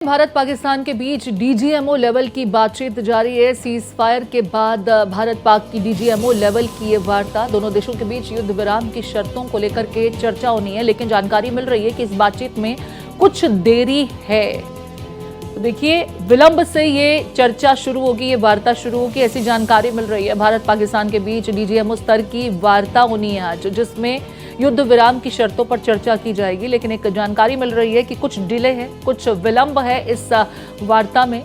भारत पाकिस्तान के बीच DGMO level की बातचीत जारी है। सीज फायर के बाद भारत पाक की डीजीएमओ लेवल की ये वार्ता, दोनों देशों के बीच युद्ध विराम की शर्तों को लेकर के चर्चा होनी है, लेकिन जानकारी मिल रही है कि इस बातचीत में कुछ देरी है। तो देखिए, विलंब से ये चर्चा शुरू होगी, ये वार्ता शुरू होगी, ऐसी जानकारी मिल रही है। भारत पाकिस्तान के बीच डीजीएमओ स्तर की वार्ता होनी है आज, जिसमें युद्ध विराम की शर्तों पर चर्चा की जाएगी। लेकिन एक जानकारी मिल रही है कि कुछ डिले है, कुछ विलंब है इस वार्ता में।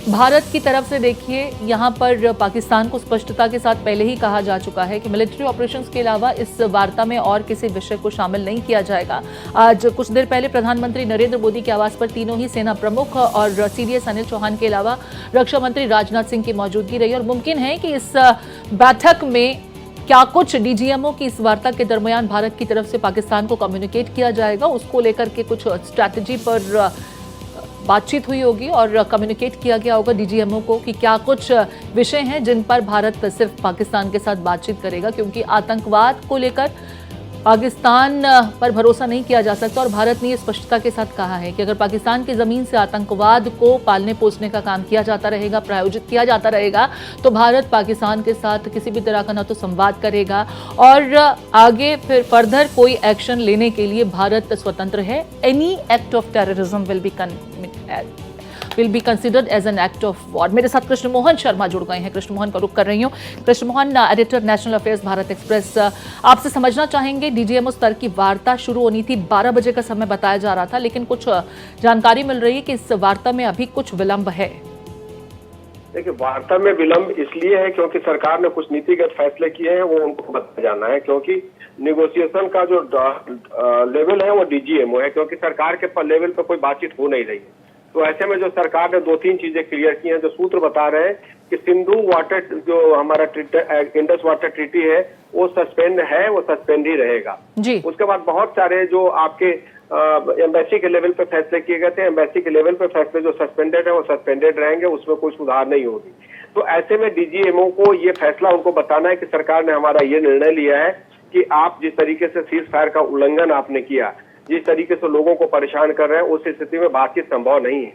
भारत की तरफ से देखिए, यहाँ पर पाकिस्तान को स्पष्टता के साथ पहले ही कहा जा चुका है कि मिलिट्री ऑपरेशंस के अलावा इस वार्ता में और किसी विषय को शामिल नहीं किया जाएगा। आज कुछ देर पहले प्रधानमंत्री नरेंद्र मोदी के आवास पर तीनों ही सेना प्रमुख और सीडीएस अनिल चौहान के अलावा रक्षा मंत्री राजनाथ सिंह की मौजूदगी रही, और मुमकिन है कि इस बैठक में क्या कुछ डीजीएमओ की इस वार्ता के दरमियान भारत की तरफ से पाकिस्तान को कम्युनिकेट किया जाएगा, उसको लेकर के कुछ स्ट्रैटेजी पर बातचीत हुई होगी और कम्युनिकेट किया गया होगा डीजीएमओ को कि क्या कुछ विषय हैं जिन पर भारत सिर्फ पाकिस्तान के साथ बातचीत करेगा, क्योंकि आतंकवाद को लेकर पाकिस्तान पर भरोसा नहीं किया जा सकता। और भारत ने ये स्पष्टता के साथ कहा है कि अगर पाकिस्तान की ज़मीन से आतंकवाद को पालने पोसने का काम किया जाता रहेगा, प्रायोजित किया जाता रहेगा, तो भारत पाकिस्तान के साथ किसी भी तरह का न तो संवाद करेगा और आगे फिर फर्दर कोई एक्शन लेने के लिए भारत स्वतंत्र है। Any act of terrorism will be considered as an act of war. मेरे साथ कृष्ण मोहन शर्मा जुड़ गए हैं, कृष्ण मोहन का रुख कर रही हूँ। Krishna Mohan, editor national affairs Bharat express, आपसे समझना चाहेंगे, डीजीएमओ स्तर की वार्ता शुरू होनी थी, 12 बजे का समय बताया जा रहा था, लेकिन कुछ जानकारी मिल रही है कि इस वार्ता में अभी कुछ विलंब है। देखिए, वार्ता में विलंब इसलिए है क्योंकि सरकार ने कुछ नीतिगत फैसले किए हैं, वो उनको बताया जाना है, क्योंकि निगोशिएशन का जो लेवल है वो डीजीएमओ है, क्योंकि सरकार के लेवल पर कोई बातचीत हो नहीं रही है। तो ऐसे में जो सरकार ने 2-3 चीजें क्लियर की हैं, जो सूत्र बता रहे हैं कि सिंधु वाटर जो हमारा इंडस वाटर ट्रीटी है वो सस्पेंड है, वो सस्पेंड ही रहेगा जी। उसके बाद बहुत सारे जो आपके एम्बेसी के लेवल पे फैसले किए गए थे, एम्बेसी के लेवल पे फैसले जो सस्पेंडेड है वो सस्पेंडेड रहेंगे, उसमें कोई सुधार नहीं होगी। तो ऐसे में डीजीएमओ को ये फैसला उनको बताना है कि सरकार ने हमारा ये निर्णय लिया है कि आप जिस तरीके से सीज फायर का उल्लंघन आपने किया, जिस तरीके से लोगों को परेशान कर रहे हैं, उस स्थिति में बातचीत संभव नहीं है।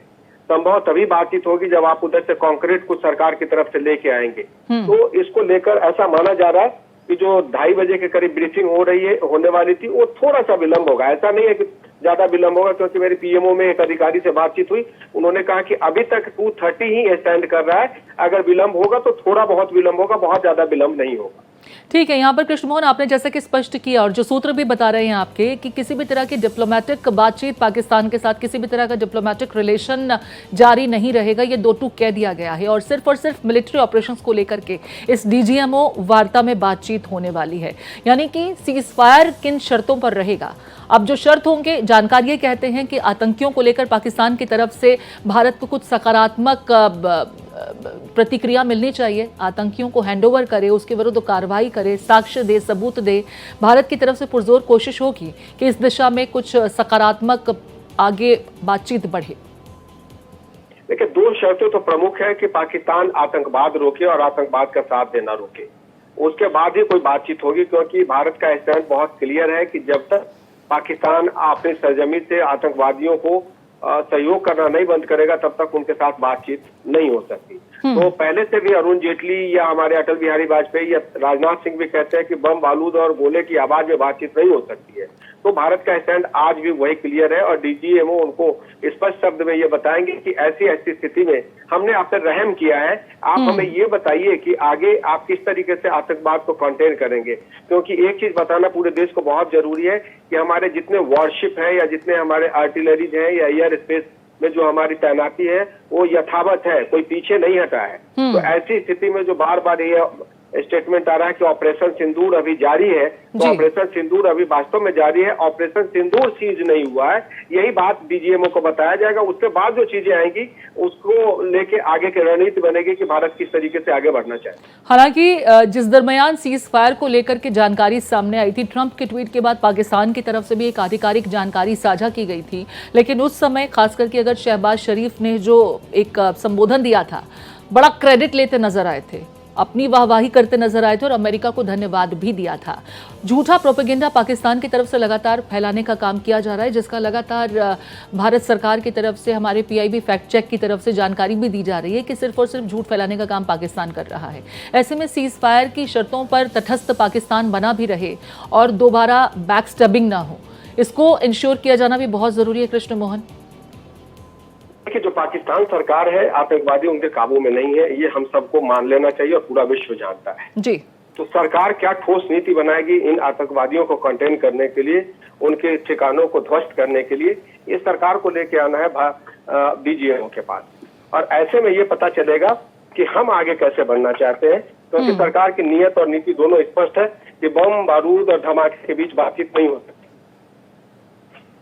संभव तभी बातचीत होगी जब आप उधर से कॉन्क्रीट कुछ सरकार की तरफ से लेके आएंगे। तो इसको लेकर ऐसा माना जा रहा है कि जो 2:30 बजे के करीब ब्रीफिंग होने वाली थी, वो थोड़ा सा विलंब होगा। ऐसा नहीं है कि ज्यादा विलंब होगा, क्योंकि मेरी पीएमओ में एक अधिकारी से बातचीत हुई, उन्होंने कहा कि अभी तक 2:30 ही स्टैंड कर रहा है, अगर विलंब होगा तो थोड़ा बहुत विलंब होगा, बहुत ज्यादा विलंब नहीं होगा। ठीक है, यहाँ पर कृष्ण मोहन, आपने जैसा कि स्पष्ट किया और जो सूत्र भी बता रहे हैं आपके कि किसी भी तरह की डिप्लोमेटिक बातचीत पाकिस्तान के साथ, किसी भी तरह का डिप्लोमेटिक रिलेशन जारी नहीं रहेगा, ये 2 टूक कह दिया गया है और सिर्फ मिलिट्री ऑपरेशंस को लेकर के इस डीजीएमओ वार्ता में बातचीत होने वाली है। यानी कि सीज फायर किन शर्तों पर रहेगा। अब जो शर्त होंगे, जानकारी ये कहते हैं कि आतंकियों को लेकर पाकिस्तान की तरफ से भारत को कुछ सकारात्मक प्रतिक्रिया मिलनी चाहिए, आतंकियों को हैंडओवर करे, उसके विरुद्ध कार्रवाई करे, साक्ष्य दे, सबूत दे। भारत की तरफ से पुरजोर कोशिश होगी कि इस दिशा में कुछ सकारात्मक आगे बातचीत बढ़े। देखिए, 2 शर्तें तो प्रमुख है कि पाकिस्तान आतंकवाद रोके और आतंकवाद का साथ देना रोके, उसके बाद ही कोई बातचीत होगी, क्योंकि भारत का स्टैंड बहुत क्लियर है कि जब तक पाकिस्तान अपनी सरजमी से आतंकवादियों को सहयोग करना नहीं बंद करेगा, तब तक उनके साथ बातचीत नहीं हो सकती। तो पहले से भी अरुण जेटली या हमारे अटल बिहारी वाजपेयी या राजनाथ सिंह भी कहते हैं कि बम, बारूद और गोले की आवाज में बातचीत नहीं हो सकती है। तो भारत का स्टैंड आज भी वही क्लियर है और डीजीएमओ उनको स्पष्ट शब्द में ये बताएंगे कि ऐसी स्थिति में हमने आप पर रहम किया है, आप हमें ये बताइए कि आगे आप किस तरीके से आतंकवाद को कंटेन करेंगे। क्योंकि एक चीज बताना पूरे देश को बहुत जरूरी है कि हमारे जितने वॉरशिप है या जितने हमारे आर्टिलरीज है या एयर स्पेस में जो हमारी तैनाती है वो यथावत है, कोई पीछे नहीं हटा है। तो ऐसी स्थिति में जो बार बार ये स्टेटमेंट आ रहा है कि ऑपरेशन सिंदूर अभी जारी है, तो ऑपरेशन सिंदूर अभी वास्तव में जारी है, ऑपरेशन सिंदूर सीज नहीं हुआ है, यही बात डीजीएमओ को बताया जाएगा। उसके बाद जो चीजें आएंगी उसको लेके आगे की रणनीति बनेगी कि भारत किस तरीके से आगे बढ़ना चाहे। हालांकि जिस दरमियान सीज फायर को लेकर के जानकारी सामने आई थी, ट्रंप के ट्वीट के बाद पाकिस्तान की तरफ से भी एक आधिकारिक जानकारी साझा की गई थी, लेकिन उस समय खास करके अगर शहबाज शरीफ ने जो एक संबोधन दिया था, बड़ा क्रेडिट लेते नजर आए थे अपनी वाहवाही करते नजर आए थे और अमेरिका को धन्यवाद भी दिया था। झूठा प्रोपेगेंडा पाकिस्तान की तरफ से लगातार फैलाने का काम किया जा रहा है, जिसका लगातार भारत सरकार की तरफ से, हमारे पीआईबी फैक्ट चेक की तरफ से जानकारी भी दी जा रही है कि सिर्फ और सिर्फ झूठ फैलाने का काम पाकिस्तान कर रहा है। ऐसे में सीज फायर की शर्तों पर तटस्थ पाकिस्तान बना भी रहे और दोबारा बैकस्टैबिंग ना हो, इसको इंश्योर किया जाना भी बहुत जरूरी है। कृष्ण मोहन, कि जो पाकिस्तान सरकार है, आतंकवादी उनके काबू में नहीं है, ये हम सबको मान लेना चाहिए और पूरा विश्व जानता है जी। तो सरकार क्या ठोस नीति बनाएगी इन आतंकवादियों को कंटेन करने के लिए, उनके ठिकानों को ध्वस्त करने के लिए, ये सरकार को लेके आना है डीजीएमओ के पास। और ऐसे में ये पता चलेगा कि हम आगे कैसे बढ़ना चाहते हैं, क्योंकि सरकार की नीयत और नीति दोनों स्पष्ट है कि बम, बारूद और धमाके के बीच बातचीत नहीं हो सकती।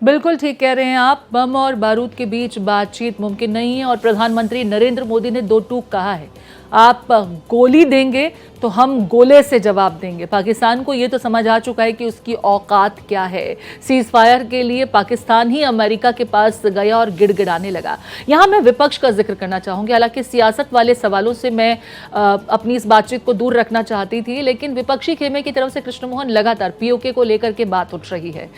बिल्कुल ठीक कह रहे हैं आप, बम और बारूद के बीच बातचीत मुमकिन नहीं है। और प्रधानमंत्री नरेंद्र मोदी ने दो टूक कहा है, आप गोली देंगे तो हम गोले से जवाब देंगे। पाकिस्तान को ये तो समझ आ चुका है कि उसकी औकात क्या है। सीज फायर के लिए पाकिस्तान ही अमेरिका के पास गया और गिड़गिड़ाने लगा। यहाँ मैं विपक्ष का जिक्र करना चाहूंगी, हालांकि सियासत वाले सवालों से मैं अपनी इस बातचीत को दूर रखना चाहती थी, लेकिन विपक्षी खेमे की तरफ से कृष्ण मोहन लगातार पीओके को लेकर के बात उठ रही है।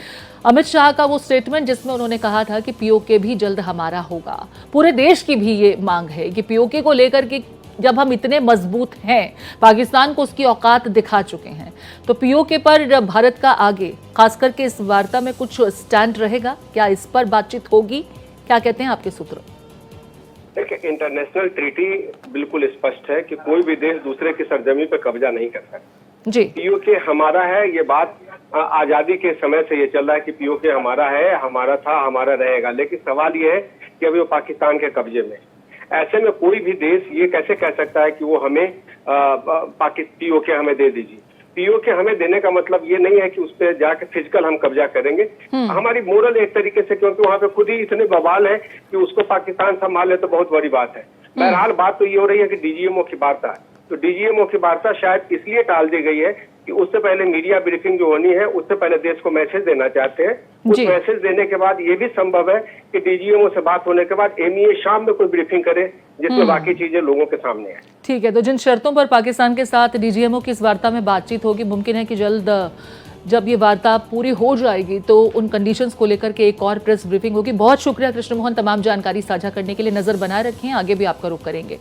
अमित शाह का वो स्टेटमेंट जिसमें उन्होंने कहा था कि पीओके भी जल्द हमारा होगा, पूरे देश की भी ये मांग है कि पीओके को लेकर के जब हम इतने मजबूत हैं, पाकिस्तान को उसकी औकात दिखा चुके हैं, तो पीओके पर भारत का आगे खास करके इस वार्ता में कुछ स्टैंड रहेगा क्या? इस पर बातचीत होगी? क्या कहते हैं आपके सूत्र? देखिए, इंटरनेशनल ट्रीटी बिल्कुल स्पष्ट है कि कोई भी देश दूसरे की सरजमी पर कब्जा नहीं कर सकता जी। पीओके हमारा है, ये बात आजादी के समय से ये चल रहा है कि पीओके हमारा है, हमारा था, हमारा रहेगा। लेकिन सवाल ये है कि अभी वो पाकिस्तान के कब्जे में। ऐसे में कोई भी देश ये कैसे कह सकता है कि वो हमें पीओके हमें दे दीजिए। पीओके हमें देने का मतलब ये नहीं है कि उस पर जाके फिजिकल हम कब्जा करेंगे। हमारी मोरल एक तरीके से, क्योंकि वहां पे खुद ही इतने बवाल है कि उसको पाकिस्तान संभाल ले तो बहुत बड़ी बात है। बहरहाल बात तो ये हो रही है कि डीजीएमओ की वार्ता है, तो डीजीएमओ की वार्ता शायद इसलिए टाल दी गई है कि उससे पहले मीडिया ब्रीफिंग जो होनी है, उससे पहले देश को मैसेज देना चाहते हैं। उस मैसेज देने के बाद ये भी संभव है कि डीजीएमओ से बात होने के बाद एमईए शाम में कोई ब्रीफिंग करे जिसमें बाकी चीजें लोगों के सामने है। ठीक है, तो जिन शर्तों पर पाकिस्तान के साथ डीजीएमओ की इस वार्ता में बातचीत होगी, मुमकिन है कि जल्द जब ये वार्ता पूरी हो जाएगी तो उन कंडीशंस को लेकर के एक और प्रेस ब्रीफिंग होगी। बहुत शुक्रिया कृष्ण मोहन, तमाम जानकारी साझा करने के लिए। नजर बनाए रखें, आगे भी आपका रुख करेंगे।